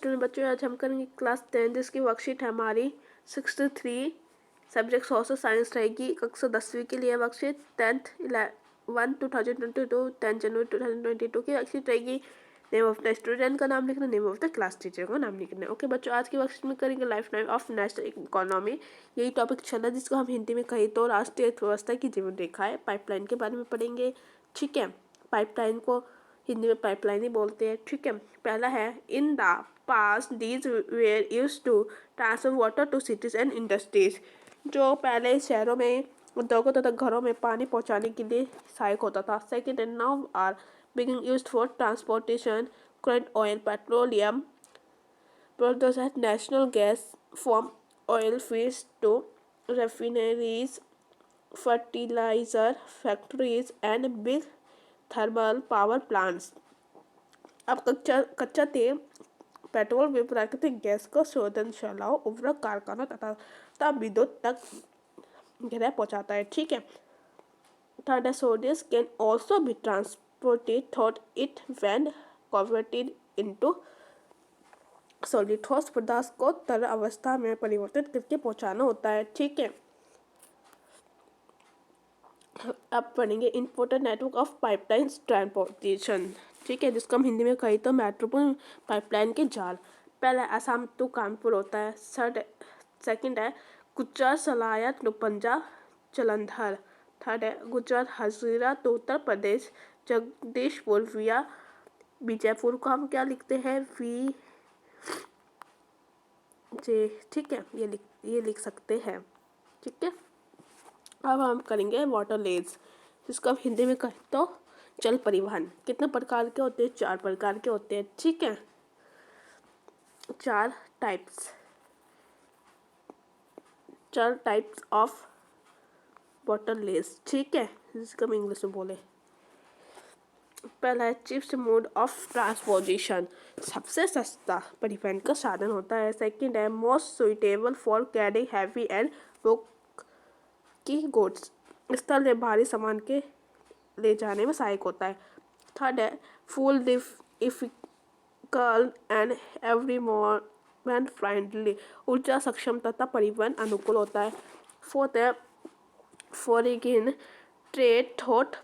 Student बच्चों, आज हम करेंगे क्लास 10 जिसकी वर्कशीट है हमारी 63। सब्जेक्ट सोशल साइंस रहेगी। कक्षा 10वीं के लिए वर्कशीट 10/1/2022 10 जनवरी 2022 की वर्कशीट रहेगी। नेम ऑफ द स्टूडेंट का नाम लिखना, name of the class teacher का नाम लिखना। ओके बच्चों, आज की वर्कशीट में करेंगे life time of national economy. यही टॉपिक चला जिसको हम हिंदी में कही तो राष्ट्रीय अर्थव्यवस्था की जीवन रेखा है। पाइपलाइन के बारे में पढ़ेंगे। ठीक है, पाइपलाइन को हिंदी में पाइपलाइन ही बोलते हैं। ठीक है, पहला है in the past these were used to transfer water to cities and industries. जो पहले शहरों में उद्योगों तथा घरों में पानी पहुंचाने के लिए सहायक होता था। Second and now are being used for transportation. Current oil, petroleum products and natural gas from oil fields to refineries, fertilizer factories and big thermal power plants. अब कच्चा तेल, पेट्रोल व प्राकृतिक गैस को शोधनशालाओं, उर्वरक कारखानों तथा विद्युत तक गहराई पहुंचाता है। ठीक है, थर्ड सोडियस can also be transported thought it when converted into solid. ठोस पदार्थ को तरल अवस्था में परिवर्तित करके पहुंचाना होता है। ठीक है, अब पढ़ेंगे important network of pipeline transportation. ठीक है, जिसको हम हिंदी में कही तो महत्वपूर्ण पाइपलाइन के जाल। पहला असम टू कानपुर होता है। सेकंड है गुजरात सलाया टू पंजाब जलंधर। थर्ड है गुजरात हजीरा टू उत्तर प्रदेश जगदीशपुर विया बीजापुर को हम क्या लिखते हैं, वी जे। ठीक है, ये लिख सकते हैं। ठीक है, अब हम करेंगे वाटर लेज, जिसको हम हिंदी में कहें तो जल परिवहन। कितने प्रकार के होते हैं, 4 प्रकार के होते हैं। ठीक है, 4 टाइप्स ऑफ वाटर लेज। ठीक है, जिसको हम इंग्लिश में बोले। पहला है चीप्स मोड ऑफ ट्रांसपोर्टेशन, सबसे सस्ता परिवहन का साधन होता है। सेकंड है most suitable for carrying heavy and की गुड्स, स्थल से भारी सामान के ले जाने में सहायक होता है। थर्ड है फुल इफिकल एंड एवरीवन फ्रेंडली, ऊर्जा सक्षम तथा परिवहन अनुकूल होता है। फोर्थ है foreign trade thought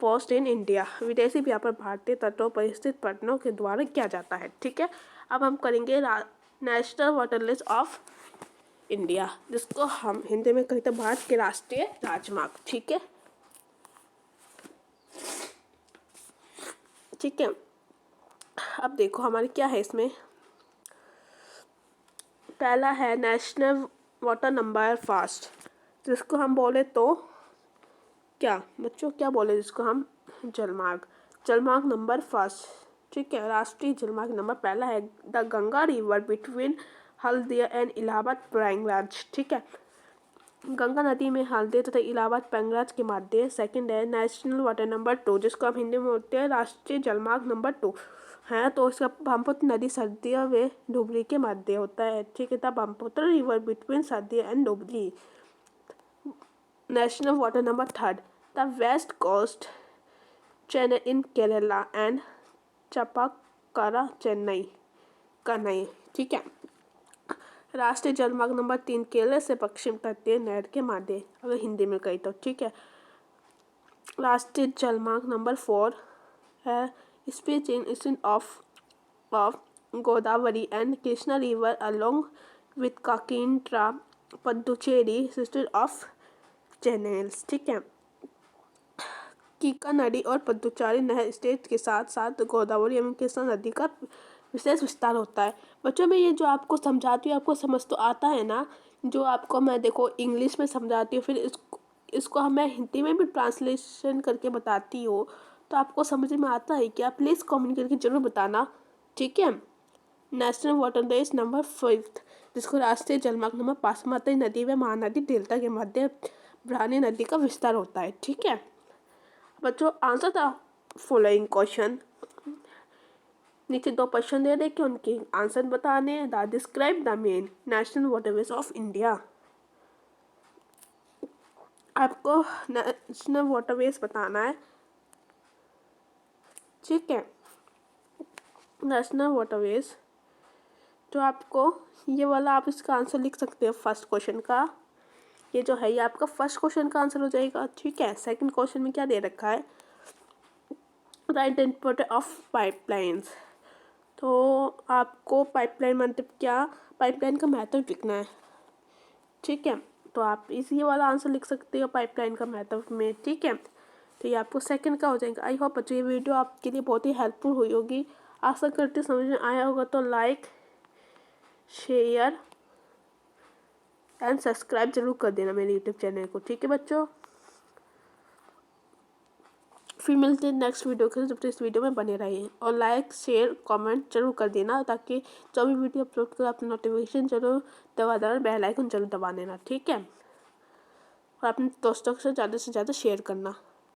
post in India, विदेशी व्यापार भारतीय तटों पर स्थित पटनों के द्वारा किया जाता है। ठीक है, अब हम करेंगे national water list of India, जिसको हम हिंदी में कहें तो भारत के राष्ट्रीय राजमार्ग। ठीक है, ठीक है, अब देखो हमारे क्या है इसमें। पहला है नेशनल वाटर नंबर फास्ट, जिसको हम बोले तो क्या बच्चों, क्या बोले जिसको हम जलमार्ग नंबर फर्स्ट। ठीक है, राष्ट्रीय जलमार्ग नंबर पहला है the Ganga river between Haldia and Allahabad Prayagraj. ठीक है, गंगा नदी में हल्दिया तथा इलाहाबाद प्रयागराज के मध्य। सेकंड है नेशनल वाटर नंबर 2, जिसको हम हिंदी में बोलते हैं राष्ट्रीय जलमार्ग नंबर 2 है। तो इसका ब्रह्मपुत्र नदी सर्दिया व धुबरी के मध्य होता है। ठीक है, the Brahmaputra river between Sadiya and Dhubri. National water number 3, the west coast Chennai in Kerala and Champakara canal. ठीक है, राष्ट्रीय जलमार्ग नंबर 3 केरल से पश्चिम तटीय नहर के माध्यम, अगर हिंदी में कही तो। ठीक है, राष्ट्रीय जलमार्ग नंबर 4 है speech in east of Godavari and Krishna river along with Kakinada Puducherry sister of channels. ठीक है, कीका नदी और पुडुचेरी नहर स्टेट के साथ साथ गोदावरी एवं कृष्णा नदी का विशेष विस्तार होता है। बच्चों में ये जो आपको समझाती हूँ, आपको समझ तो आता है ना। जो आपको मैं देखो इंग्लिश में समझाती हूँ, फिर इसको मैं हिंदी में भी ट्रांसलेशन करके बताती हूँ, तो आपको समझ में आता है क्या? प्लीज़ कमेंट करके जरूर बताना। ठीक है, नेशनल वाटर लेज नंबर 5, जिसको राष्ट्रीय जलमार्ग नंबर 5 बासमती नदी व महानदी डेल्टा के मध्य ब्राह्मणी नदी का विस्तार होता है। ठीक है बच्चों, आंसर द फॉलोइंग क्वेश्चन। नीचे 2 क्वेश्चन दे रखे, उनके आंसर बताने। The describe the main national waterways of India, आपको नेशनल वाटरवेज बताना है। ठीक है, नेशनल वाटरवेज तो आपको ये वाला आप इसका आंसर लिख सकते हो फर्स्ट क्वेश्चन का। ये जो है ये आपका फर्स्ट क्वेश्चन का आंसर हो जाएगा, ठीक है। सेकंड क्वेश्चन में क्या दे रखा है, राइट इंटरप्रेट ऑफ पाइपलाइंस। तो आपको पाइपलाइन मतलब क्या, पाइपलाइन का मेथड लिखना है, ठीक है। तो आप इसी वाला आंसर लिख सकते हो पाइपलाइन का मेथड में, ठीक है। तो ये आपको सेकंड का हो जाएगा। आई होप बच्चों ये वीडियो आपके लिए बहुत ही हेल्पफुल हुई होगी। आशा करती समझ में आया होगा। तो लाइक शेयर एंड सब्सक्राइब जरूर कर देना मेरे यूट्यूब चैनल को, ठीक है बच्चों। फिर मिलते हैं नेक्स्ट वीडियो के, जब तक इस वीडियो में बने रहिए और लाइक शेयर कमेंट जरूर कर देना, ताकि जो भी वीडियो अपलोड करो अपना नोटिफिकेशन जरूर दबा देना, बेल आइकन जरूर दबा देना, ठीक है। और अपने दोस्तों से ज़्यादा शेयर करना।